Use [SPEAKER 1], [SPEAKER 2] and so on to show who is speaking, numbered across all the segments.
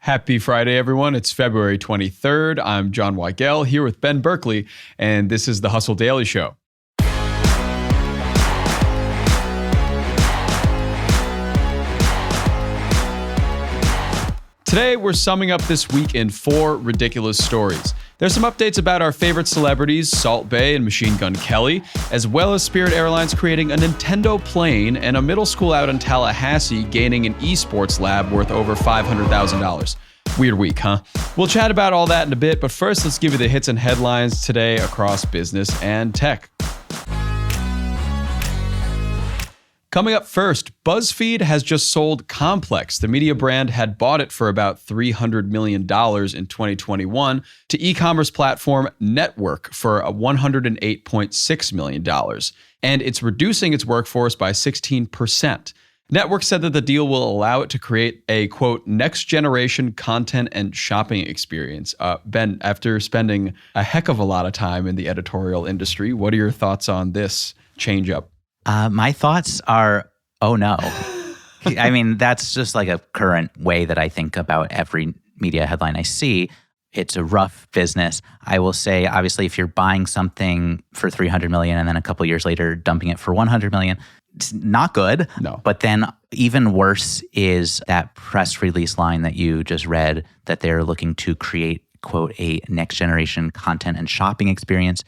[SPEAKER 1] Happy Friday, everyone. It's February 23rd. I'm John Weigell here with Ben Berkley, and this is the Hustle Daily Show. Today, we're summing up this week in 4 ridiculous stories. There's some updates about our favorite celebrities, Salt Bae and Machine Gun Kelly, as well as Spirit Airlines creating a Nintendo plane and a middle school out in Tallahassee gaining an esports lab worth over $500,000. Weird week, huh? We'll chat about all that in a bit, but first, let's give you the hits and headlines today across business and tech. Coming up first, BuzzFeed has just sold Complex. The media brand had bought it for about $300 million in 2021 to e-commerce platform Network for $108.6 million. And it's reducing its workforce by 16%. Network said that the deal will allow it to create a, quote, next-generation content and shopping experience. Ben, after spending a heck of a lot of time in the editorial industry, what are your thoughts on this change-up?
[SPEAKER 2] My thoughts are, oh no. I mean, that's just like a current way that I think about every media headline I see. It's a rough business. I will say, obviously, if you're buying something for $300 million and then a couple years later dumping it for $100 million, it's not good.
[SPEAKER 1] No.
[SPEAKER 2] But then even worse is that press release line that you just read that they're looking to create, quote, a next generation content and shopping experience.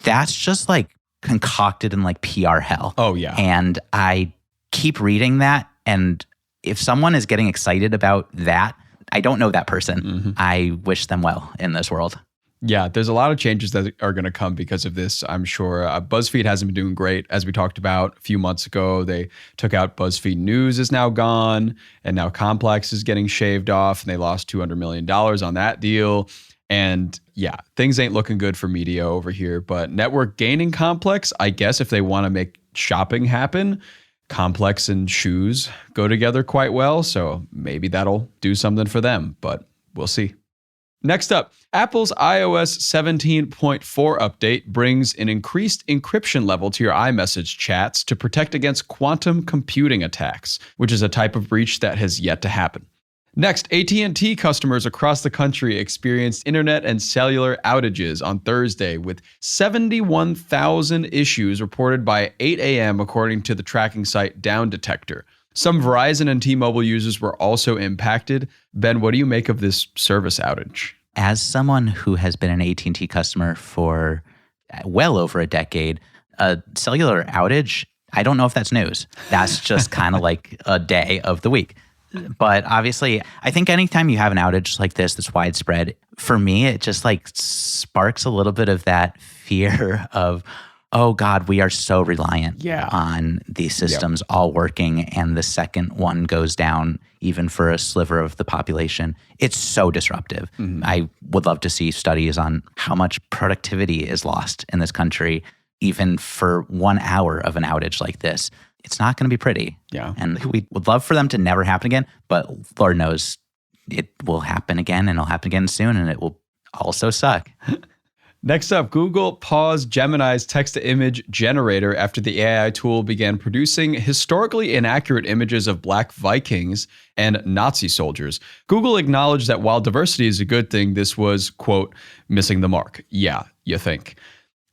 [SPEAKER 2] That's just like concocted in like PR hell.
[SPEAKER 1] Oh, yeah.
[SPEAKER 2] And I keep reading that. And if someone is getting excited about that, I don't know that person. Mm-hmm. I wish them well in this world.
[SPEAKER 1] Yeah, there's a lot of changes that are going to come because of this, I'm sure. BuzzFeed hasn't been doing great. As we talked about a few months ago, they took out BuzzFeed News is now gone, and now Complex is getting shaved off, and they lost $200 million on that deal. And yeah, things ain't looking good for media over here, but Network gaining Complex, I guess if they want to make shopping happen, Complex and shoes go together quite well. So maybe that'll do something for them, but we'll see. Next up, Apple's iOS 17.4 update brings an increased encryption level to your iMessage chats to protect against quantum computing attacks, which is a type of breach that has yet to happen. Next, AT&T customers across the country experienced internet and cellular outages on Thursday, with 71,000 issues reported by 8 a.m. according to the tracking site Down Detector. Some Verizon and T-Mobile users were also impacted. Ben, what do you make of this service outage?
[SPEAKER 2] As someone who has been an AT&T customer for well over a decade, a cellular outage, I don't know if that's news. That's just kind of like a day of the week. But obviously, I think anytime you have an outage like this that's widespread, for me, it just like sparks a little bit of that fear of, oh God, we are so reliant on these systems all working. And the second one goes down, even for a sliver of the population, it's so disruptive. Mm-hmm. I would love to see studies on how much productivity is lost in this country, even for 1 hour of an outage like this. It's not going to be pretty.
[SPEAKER 1] Yeah.
[SPEAKER 2] And we would love for them to never happen again, but Lord knows it will happen again, and it'll happen again soon, and it will also suck.
[SPEAKER 1] Next up, Google paused Gemini's text-to-image generator after the AI tool began producing historically inaccurate images of Black Vikings and Nazi soldiers. Google acknowledged that while diversity is a good thing, this was, quote, missing the mark. Yeah, you think.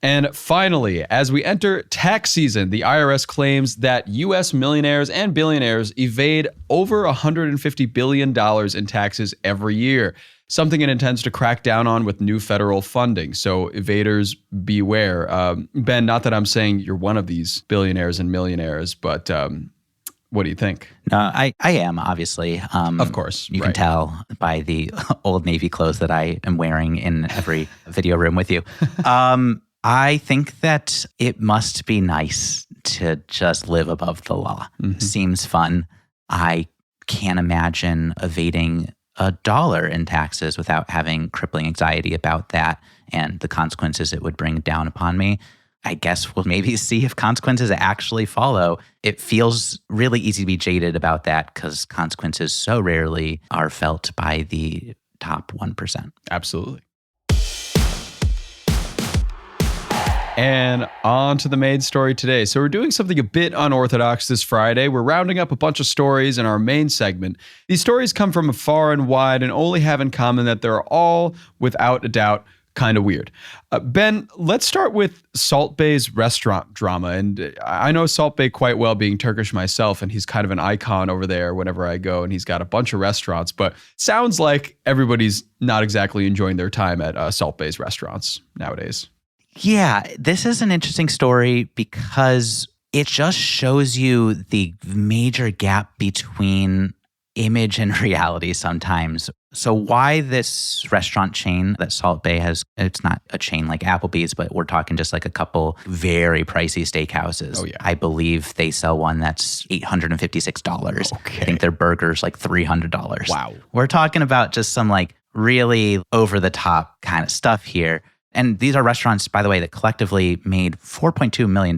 [SPEAKER 1] And finally, as we enter tax season, the IRS claims that U.S. millionaires and billionaires evade over $150 billion in taxes every year, something it intends to crack down on with new federal funding. So evaders beware. Ben, not that I'm saying you're one of these billionaires and millionaires, but what do you think?
[SPEAKER 2] No, I am, obviously.
[SPEAKER 1] Of course.
[SPEAKER 2] You can tell by the Old Navy clothes that I am wearing in every video room with you. I think that it must be nice to just live above the law. Mm-hmm. Seems fun. I can't imagine evading $1 in taxes without having crippling anxiety about that and the consequences it would bring down upon me. I guess we'll maybe see if consequences actually follow. It feels really easy to be jaded about that because consequences so rarely are felt by the top 1%.
[SPEAKER 1] Absolutely. And on to the main story today. So we're doing something a bit unorthodox this Friday. We're rounding up a bunch of stories in our main segment. These stories come from far and wide and only have in common that they're all, without a doubt, kind of weird. Ben, let's start with Salt Bay's restaurant drama. And I know Salt Bay quite well, being Turkish myself, and he's kind of an icon over there whenever I go, and he's got a bunch of restaurants, but sounds like everybody's not exactly enjoying their time at Salt Bay's restaurants nowadays.
[SPEAKER 2] Yeah, this is an interesting story because it just shows you the major gap between image and reality sometimes. So why this restaurant chain that Salt Bay has, it's not a chain like Applebee's, but we're talking just like a couple very pricey steakhouses.
[SPEAKER 1] Oh, yeah.
[SPEAKER 2] I believe they sell one that's $856.
[SPEAKER 1] Okay.
[SPEAKER 2] I think their burger's like $300.
[SPEAKER 1] Wow.
[SPEAKER 2] We're talking about just some like really over the top kind of stuff here. And these are restaurants, by the way, that collectively made $4.2 million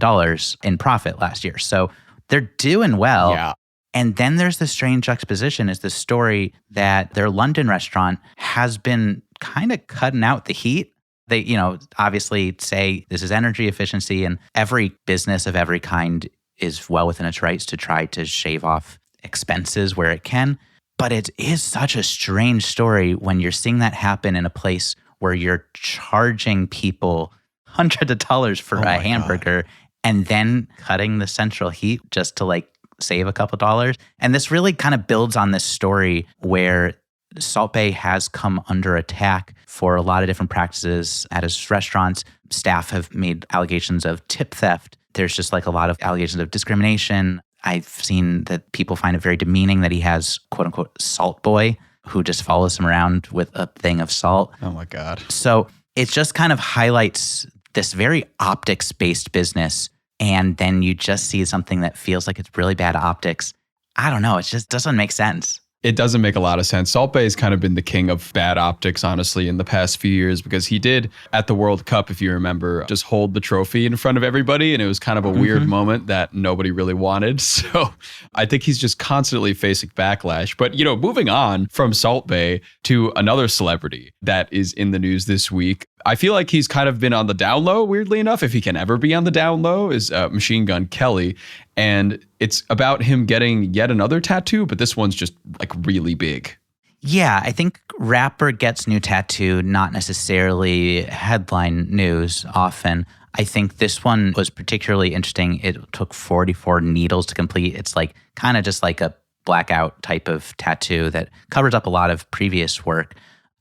[SPEAKER 2] in profit last year. So they're doing well.
[SPEAKER 1] Yeah.
[SPEAKER 2] And then there's the strange juxtaposition is the story that their London restaurant has been kind of cutting out the heat. They, obviously say this is energy efficiency, and every business of every kind is well within its rights to try to shave off expenses where it can. But it is such a strange story when you're seeing that happen in a place where you're charging people hundreds of dollars for a hamburger and then cutting the central heat just to like save a couple dollars. And this really kind of builds on this story where Salt Bay has come under attack for a lot of different practices at his restaurants. Staff have made allegations of tip theft. There's just like a lot of allegations of discrimination. I've seen that people find it very demeaning that he has quote unquote salt boy who just follows him around with a thing of salt.
[SPEAKER 1] Oh my God.
[SPEAKER 2] So it just kind of highlights this very optics-based business. And then you just see something that feels like it's really bad optics. I don't know. It just doesn't make sense.
[SPEAKER 1] It doesn't make a lot of sense. Salt Bay has kind of been the king of bad optics, honestly, in the past few years, because he did at the World Cup, if you remember, just hold the trophy in front of everybody. And it was kind of a weird moment that nobody really wanted. So I think he's just constantly facing backlash. But, moving on from Salt Bay to another celebrity that is in the news this week, I feel like he's kind of been on the down low, weirdly enough, if he can ever be on the down low, is Machine Gun Kelly. And it's about him getting yet another tattoo, but this one's just like really big.
[SPEAKER 2] Yeah, I think rapper gets new tattoo, not necessarily headline news often. I think this one was particularly interesting. It took 44 needles to complete. It's like kind of just like a blackout type of tattoo that covers up a lot of previous work.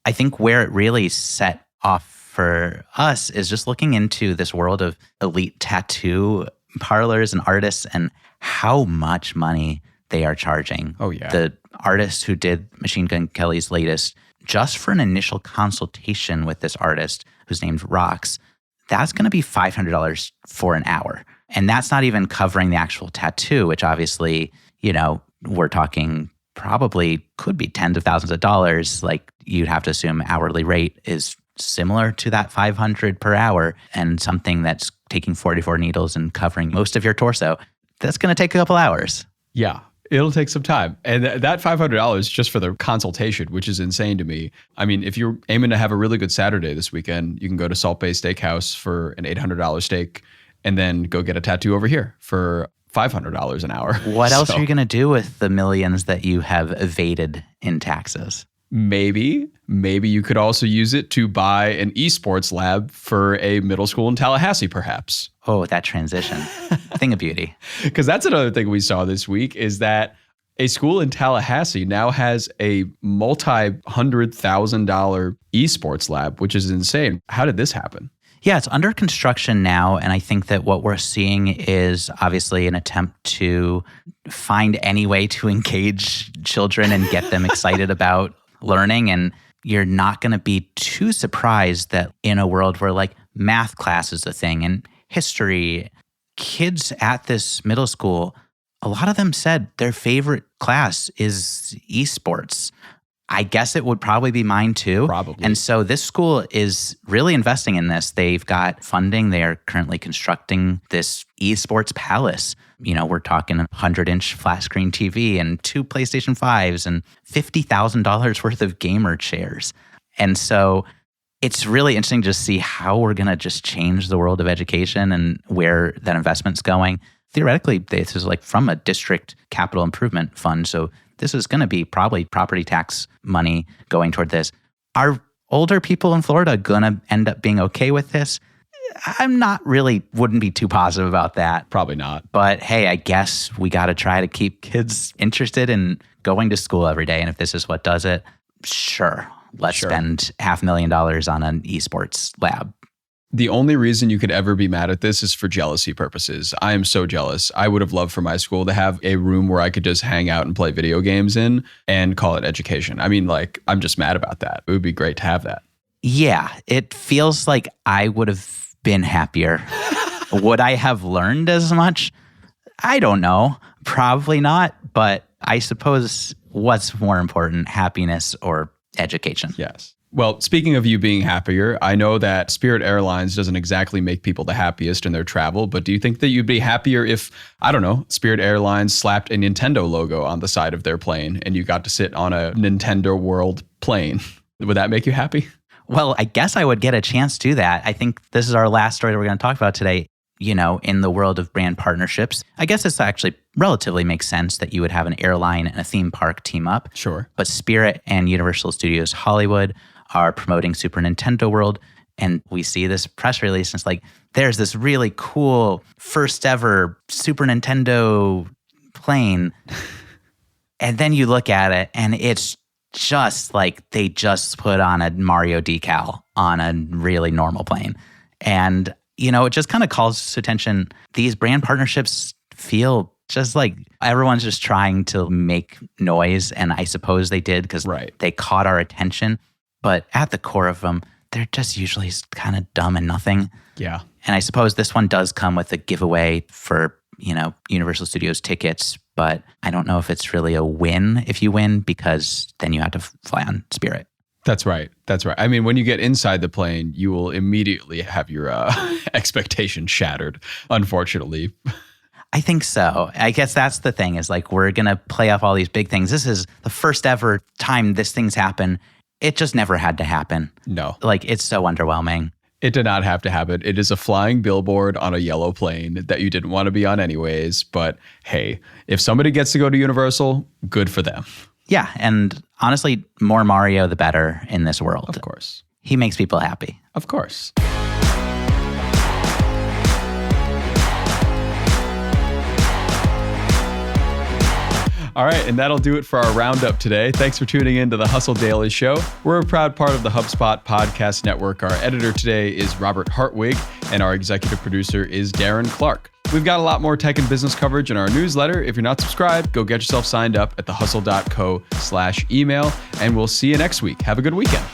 [SPEAKER 2] I think where it really set off for us is just looking into this world of elite tattoo parlors and artists and how much money they are charging.
[SPEAKER 1] Oh, yeah.
[SPEAKER 2] The artist who did Machine Gun Kelly's latest, just for an initial consultation with this artist who's named Rox, that's going to be $500 for an hour. And that's not even covering the actual tattoo, which obviously, we're talking probably could be tens of thousands of dollars. Like you'd have to assume hourly rate is similar to that $500 per hour, and something that's taking 44 needles and covering most of your torso, that's going to take a couple hours.
[SPEAKER 1] Yeah, it'll take some time. And that $500 just for the consultation, which is insane to me. I mean, if you're aiming to have a really good Saturday this weekend, you can go to Salt Bay Steakhouse for an $800 steak and then go get a tattoo over here for $500 an hour.
[SPEAKER 2] What else are you going to do with the millions that you have evaded in taxes?
[SPEAKER 1] Maybe you could also use it to buy an esports lab for a middle school in Tallahassee, perhaps.
[SPEAKER 2] Oh, that transition. Thing of beauty.
[SPEAKER 1] Because that's another thing we saw this week is that a school in Tallahassee now has a multi-$100,000 esports lab, which is insane. How did this happen?
[SPEAKER 2] Yeah, it's under construction now. And I think that what we're seeing is obviously an attempt to find any way to engage children and get them excited about learning. And you're not going to be too surprised that in a world where like math class is a thing and history, kids at this middle school, a lot of them said their favorite class is esports. I guess it would probably be mine too.
[SPEAKER 1] Probably.
[SPEAKER 2] And so this school is really investing in this. They've got funding. They are currently constructing this esports palace. We're talking a 100-inch flat screen TV and 2 PlayStation 5s and $50,000 worth of gamer chairs. And so it's really interesting to see how we're going to just change the world of education and where that investment's going. Theoretically, this is like from a district capital improvement fund. So this is going to be probably property tax money going toward this. Are older people in Florida going to end up being okay with this? I'm not really, wouldn't be too positive about that.
[SPEAKER 1] Probably not.
[SPEAKER 2] But hey, I guess we got to try to keep kids interested in going to school every day. And if this is what does it, sure. Let's spend $500,000 on an esports lab.
[SPEAKER 1] The only reason you could ever be mad at this is for jealousy purposes. I am so jealous. I would have loved for my school to have a room where I could just hang out and play video games in and call it education. I mean, like, I'm just mad about that. It would be great to have that.
[SPEAKER 2] Yeah, it feels like I would have been happier. Would I have learned as much? I don't know. Probably not. But I suppose what's more important, happiness or education?
[SPEAKER 1] Yes. Well, speaking of you being happier, I know that Spirit Airlines doesn't exactly make people the happiest in their travel, but do you think that you'd be happier if, I don't know, Spirit Airlines slapped a Nintendo logo on the side of their plane and you got to sit on a Nintendo World plane? Would that make you happy?
[SPEAKER 2] Well, I guess I would get a chance to do that. I think this is our last story that we're going to talk about today. You know, in the world of brand partnerships, I guess this actually relatively makes sense that you would have an airline and a theme park team up.
[SPEAKER 1] Sure.
[SPEAKER 2] But Spirit and Universal Studios Hollywood are promoting Super Nintendo World. And we see this press release and it's like, there's this really cool first ever Super Nintendo plane. And then you look at it and it's just like they just put on a Mario decal on a really normal plane. And, you know, it just kind of calls to attention. These brand partnerships feel just like everyone's just trying to make noise. And I suppose they did because they caught our attention. But at the core of them, they're just usually kind of dumb and nothing.
[SPEAKER 1] Yeah.
[SPEAKER 2] And I suppose this one does come with a giveaway for, you know, Universal Studios tickets. But I don't know if it's really a win if you win, because then you have to fly on Spirit.
[SPEAKER 1] That's right. That's right. I mean, when you get inside the plane, you will immediately have your expectations shattered, unfortunately.
[SPEAKER 2] I think so. I guess that's the thing is like, we're going to play off all these big things. This is the first ever time this thing's happened. It just never had to happen.
[SPEAKER 1] No.
[SPEAKER 2] Like, it's so underwhelming.
[SPEAKER 1] It did not have to happen. It is a flying billboard on a yellow plane that you didn't want to be on anyways. But hey, if somebody gets to go to Universal, good for them.
[SPEAKER 2] Yeah. And honestly, more Mario, the better in this world.
[SPEAKER 1] Of course.
[SPEAKER 2] He makes people happy.
[SPEAKER 1] Of course. All right, and that'll do it for our roundup today. Thanks for tuning in to the Hustle Daily Show. We're a proud part of the HubSpot Podcast Network. Our editor today is Robert Hartwig, and our executive producer is Darren Clark. We've got a lot more tech and business coverage in our newsletter. If you're not subscribed, go get yourself signed up at thehustle.co/email, and we'll see you next week. Have a good weekend.